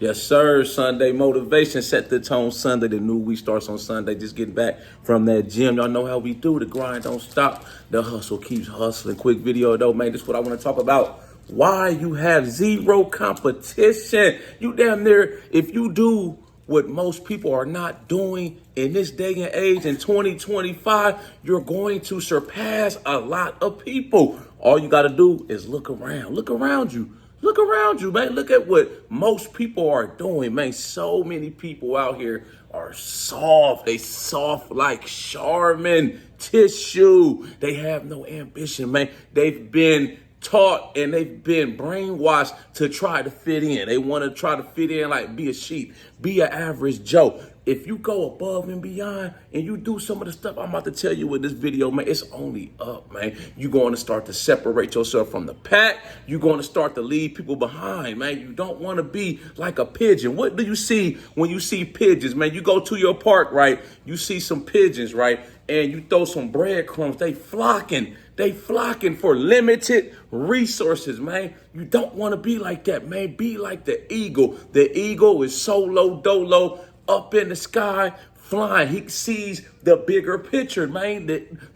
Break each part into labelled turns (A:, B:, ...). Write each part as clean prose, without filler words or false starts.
A: Yes, sir. Sunday motivation. Set the tone Sunday. The new week starts on Sunday. Just getting back from that gym. Y'all know how we do. The grind don't stop. The hustle keeps hustling. Quick video though, man. This is what I want to talk about. Why you have zero competition. You damn near, if you do what most people are not doing in this day and age in 2025, you're going to surpass a lot of people. All you got to do is look around. Look around you. Look around you, man. Look at what most people are doing, man. So many people out here are soft. They soft like Charmin tissue. They have no ambition, man. They've been taught and they've been brainwashed to try to fit in. They want to try to fit in like be a sheep, be an average Joe. If you go above and beyond and you do some of the stuff I'm about to tell you with this video, man, it's only up, man. You're going to start to separate yourself from the pack. You're going to start to leave people behind, man. You don't want to be like a pigeon. What do you see when you see pigeons, man? You go to your park, right? You see some pigeons, right? And you throw some breadcrumbs. They flocking for limited resources, man. You don't want to be like that, man. Be like the eagle. The eagle is solo dolo up in the sky flying. He sees the bigger picture, man.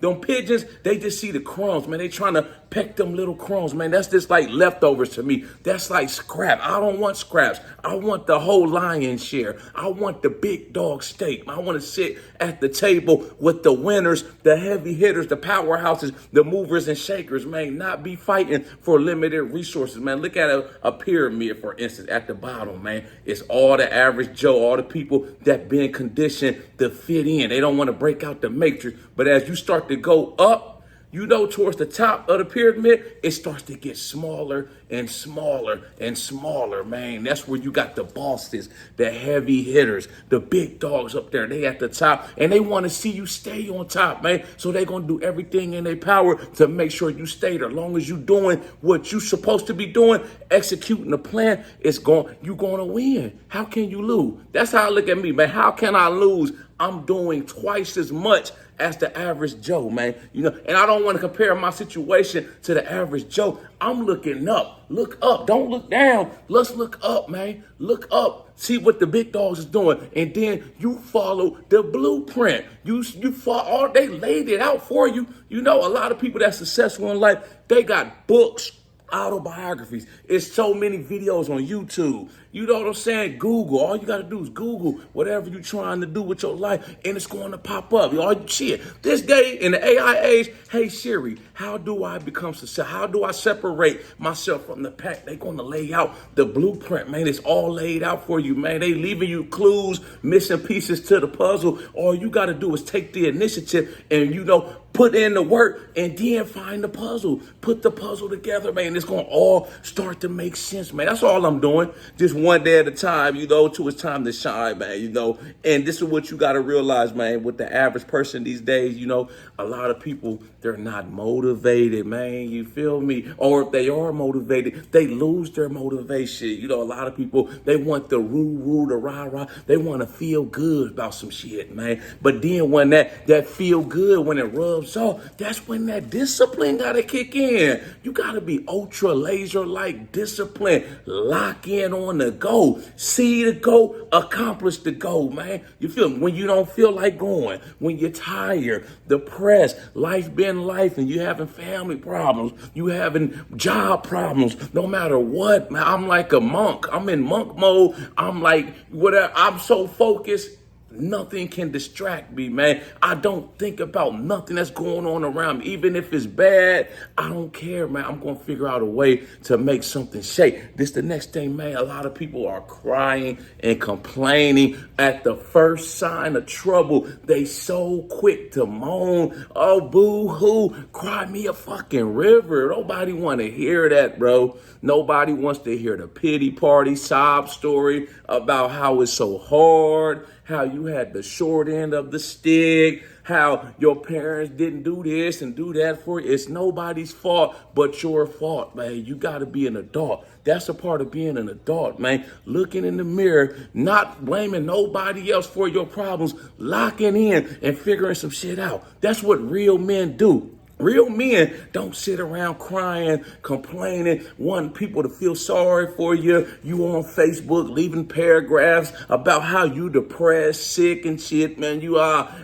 A: Them pigeons, they just see the crumbs, man. They trying to peck them little crumbs, man. That's just like leftovers to me. That's like scrap. I don't want scraps. I want the whole lion's share. I want the big dog steak. I want to sit at the table with the winners, the heavy hitters, the powerhouses, the movers and shakers, man. Not be fighting for limited resources, man. Look at a pyramid, for instance, at the bottom, man. It's all the average Joe, all the people that been conditioned to fit in. They don't want to break out the matrix. But as you start to go up, you know, towards the top of the pyramid, it starts to get smaller and smaller and smaller, man. That's where you got the bosses, the heavy hitters, the big dogs up there. They at the top, and they want to see you stay on top, man. So they're going to do everything in their power to make sure you stay there. As long as you doing what you supposed to be doing, executing the plan, you're going to win. How can you lose? That's how I look at me, man. How can I lose? I'm doing twice as much as the average Joe, man. You know, and I don't want to compare my situation to the average Joe. I'm looking up. Look up. Don't look down. Let's look up, man. Look up. See what the big dogs is doing. And then you follow the blueprint. You follow, they laid it out for you. You know, a lot of people that's successful in life, they got books, autobiographies. It's so many videos on YouTube. You know what I'm saying? Google. All you got to do is Google whatever you're trying to do with your life, and it's going to pop up. All shit. This day in the AI age, hey Siri, how do I become successful? How do I separate myself from the pack? They're going to lay out the blueprint, man. It's all laid out for you, man. They leaving you clues, missing pieces to the puzzle. All you got to do is take the initiative and, you know, put in the work and then find the puzzle. Put the puzzle together, man. It's going to all start to make sense, man. That's all I'm doing. Just one day at a time, you know, till it's time to shine, man, you know. And this is what you got to realize, man, with the average person these days, you know, a lot of people, they're not motivated, man. You feel me? Or if they are motivated, they lose their motivation. You know, a lot of people, they want the woo, the rah. They want to feel good about some shit, man. But then when that feel good, when it rubs off, that's when that discipline got to kick in. You got to be ultra laser like discipline. Lock in on the goal. See the goal, accomplish the goal, man. You feel me? When you don't feel like going, when you're tired, depressed, life been life, and you having family problems, you having job problems, no matter what, man, I'm like a monk. I'm in monk mode. I'm like, whatever. I'm so focused. Nothing can distract me, man. I don't think about nothing that's going on around me. Even if it's bad, I don't care, man. I'm going to figure out a way to make something shake. This the next thing, man. A lot of people are crying and complaining at the first sign of trouble. They so quick to moan. Oh, boo-hoo. Cry me a fucking river. Nobody want to hear that, bro. Nobody wants to hear the pity party sob story about how it's so hard, how you had the short end of the stick, how your parents didn't do this and do that for you. It's nobody's fault but your fault, man. You got to be an adult. That's a part of being an adult, man. Looking in the mirror, not blaming nobody else for your problems, locking in and figuring some shit out. That's what real men do. Real men don't sit around crying, complaining, wanting people to feel sorry for you. You on Facebook leaving paragraphs about how you depressed, sick and shit, man.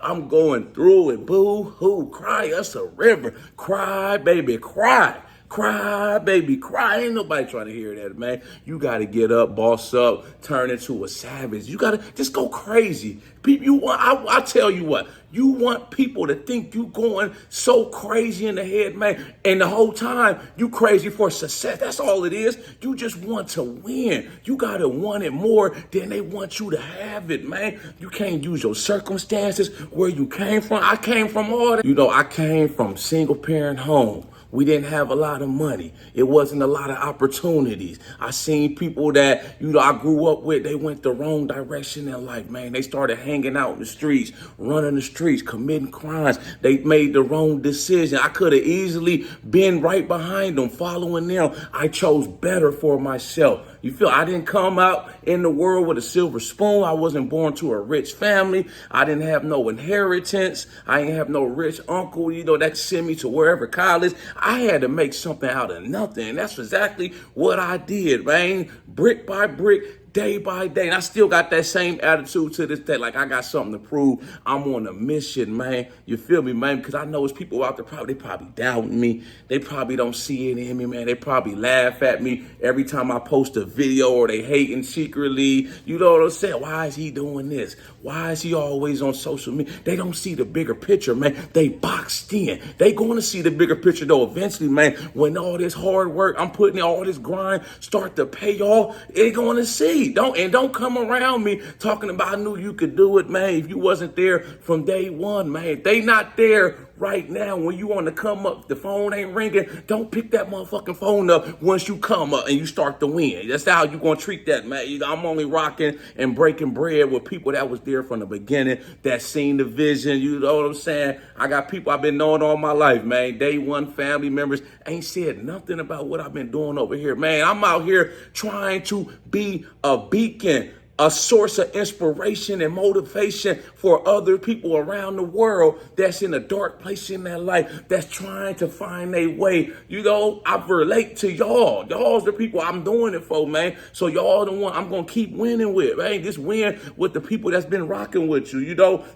A: I'm going through it. Boo hoo, cry us a river. Cry, baby, cry. Cry, baby, cry. Ain't nobody trying to hear that, man. You got to get up, boss up, turn into a savage. You got to just go crazy. People, I tell you what, you want people to think you going so crazy in the head, man. And the whole time, you crazy for success. That's all it is. You just want to win. You got to want it more than they want you to have it, man. You can't use your circumstances, where you came from. I came from all that. I came from single parent home. We didn't have a lot of money. It wasn't a lot of opportunities. I seen people that, I grew up with, they went the wrong direction in life, man. They started hanging out in the streets, running the streets, committing crimes. They made the wrong decision. I could have easily been right behind them, following them. I chose better for myself. You feel I didn't come out in the world with a silver spoon. I wasn't born to a rich family. I didn't have no inheritance. I didn't have no rich uncle, that sent me to wherever college. I had to make something out of nothing. And that's exactly what I did, man. Brick by brick, day by day. And I still got that same attitude to this day. Like, I got something to prove. I'm on a mission, man. You feel me, man? Because I know there's people out there, they probably doubting me. They probably don't see it in me, man. They probably laugh at me every time I post a video, or they hating secretly. You know what I'm saying? Why is he doing this? Why is he always on social media? They don't see the bigger picture, man. They boxed in. They going to see the bigger picture, though, eventually, man. When all this hard work, I'm putting in all this grind, start to pay off, they going to see. Don't come around me talking about, I knew you could do it, man. If you wasn't there from day one, man. They not there right now. When you want to come up, the phone ain't ringing. Don't pick that motherfucking phone up once you come up and you start to win. That's how you gonna treat that, man. I'm only rocking and breaking bread with people that was there from the beginning, that seen the vision. You know what I'm saying? I got people I've been knowing all my life, man. Day one family members ain't said nothing about what I've been doing over here, man. I'm out here trying to be a beacon, a source of inspiration and motivation for other people around the world that's in a dark place in their life, that's trying to find their way. I relate to y'all. Y'all's the people I'm doing it for, man. So y'all the one I'm going to keep winning with, man. Just win with the people that's been rocking with you.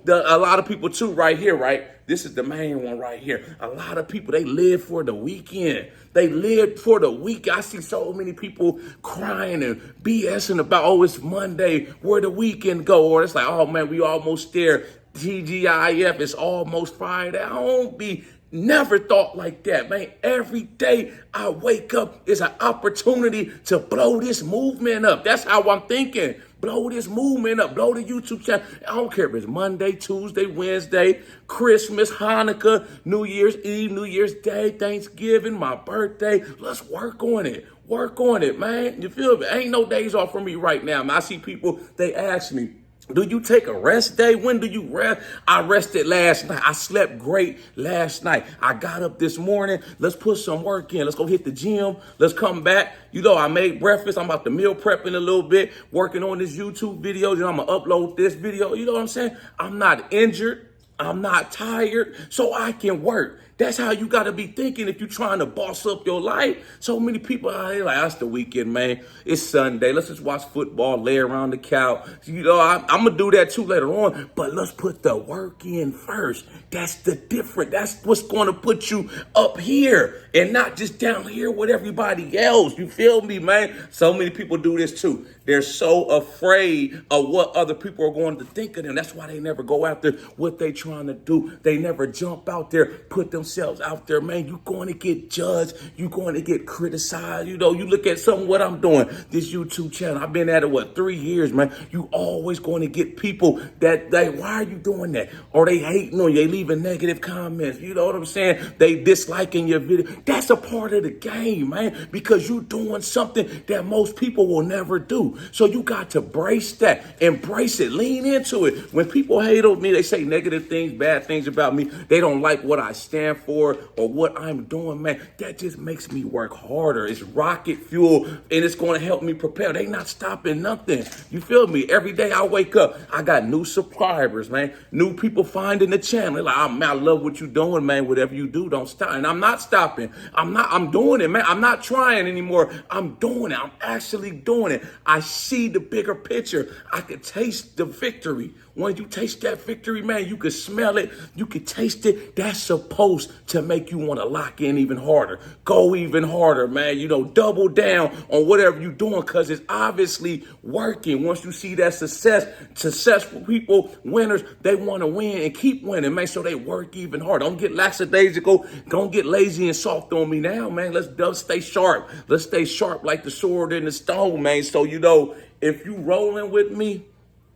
A: A lot of people too right here, right? This is the main one right here. A lot of people, they live for the weekend. They live for the week. I see so many people crying and BSing about, oh, it's Monday, where the weekend go? Or it's like, oh, man, we almost there. TGIF, it's almost Friday. I don't be never thought like that, man. Every day I wake up is an opportunity to blow this movement up. That's how I'm thinking. Blow this movement up. Blow the YouTube channel. I don't care if it's Monday, Tuesday, Wednesday, Christmas, Hanukkah, New Year's Eve, New Year's Day, Thanksgiving, my birthday. Let's work on it. Work on it, man. You feel me? Ain't no days off for me right now, man. I see people, they ask me, do you take a rest day? When do you rest? I rested last night. I slept great last night. I got up this morning. Let's put some work in. Let's go hit the gym. Let's come back. I made breakfast. I'm about to meal prepping a little bit, working on this YouTube video. I'm going to upload this video. You know what I'm saying? I'm not injured. I'm not tired, so I can work. That's how you got to be thinking if you're trying to boss up your life. So many people out here like, that's the weekend, man. It's Sunday. Let's just watch football, lay around the couch. I'm going to do that too later on, but let's put the work in first. That's the difference. That's what's going to put you up here and not just down here with everybody else. You feel me, man? So many people do this too. They're so afraid of what other people are going to think of them. That's why they never go after what they trying to do. They never jump out there, put themselves out there, man. You're going to get judged. You're going to get criticized. You look at some of what I'm doing, this YouTube channel. I've been at it, 3 years, man. You always going to get people that, why are you doing that? Or they hating on you. They leaving negative comments. You know what I'm saying? They disliking your video. That's a part of the game, man, because you're doing something that most people will never do. So you got to brace that, embrace it, lean into it. When people hate on me, they say negative things, bad things about me. They don't like what I stand stand for or what I'm doing, man, that just makes me work harder. It's rocket fuel, and it's going to help me prepare. They not stopping nothing. You feel me? Every day I wake up, I got new subscribers, man. New people finding the channel. They're like, oh, man, I love what you're doing, man. Whatever you do, don't stop. And I'm not stopping. I'm doing it, man. I'm not trying anymore. I'm doing it. I'm actually doing it. I see the bigger picture. I can taste the victory. When you taste that victory, man, you can smell it. You can taste it. That's supposed to make you want to lock in even harder. Go even harder, man. You know, double down on whatever you're doing because it's obviously working. Once you see that successful people, winners, they want to win and keep winning, man. So they work even harder. Don't get lackadaisical. Don't get lazy and soft on me now, man. Let's stay sharp. Let's stay sharp like the sword in the stone, man. So, you know, if you rolling with me,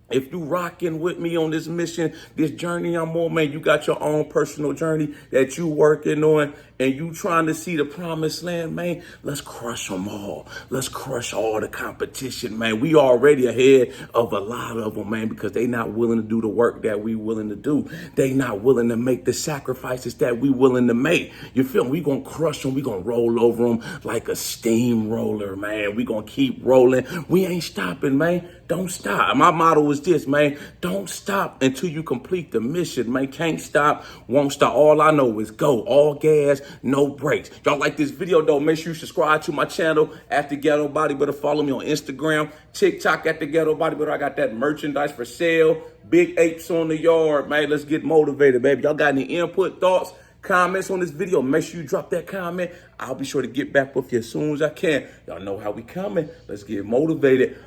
A: if you rocking with me on this mission, this journey I'm on, man, you got your own personal journey that you working on and you trying to see the promised land, man, let's crush them all. Let's crush all the competition, man. We already ahead of a lot of them, man, because they not willing to do the work that we willing to do. They not willing to make the sacrifices that we willing to make. You feel me? We gonna crush them. We gonna roll over them like a steamroller, man. We gonna keep rolling. We ain't stopping, man. Don't stop. My motto is this, man. Don't stop until you complete the mission, man. Can't stop, won't stop. All I know is go. All gas, no brakes. Y'all like this video, though, make sure you subscribe to my channel at the Ghetto Bodybuilder. Follow me on Instagram, TikTok at the Ghetto Bodybuilder. I got that merchandise for sale. Big apes on the yard, man. Let's get motivated, baby. Y'all got any input, thoughts, comments on this video? Make sure you drop that comment. I'll be sure to get back with you as soon as I can. Y'all know how we coming. Let's get motivated.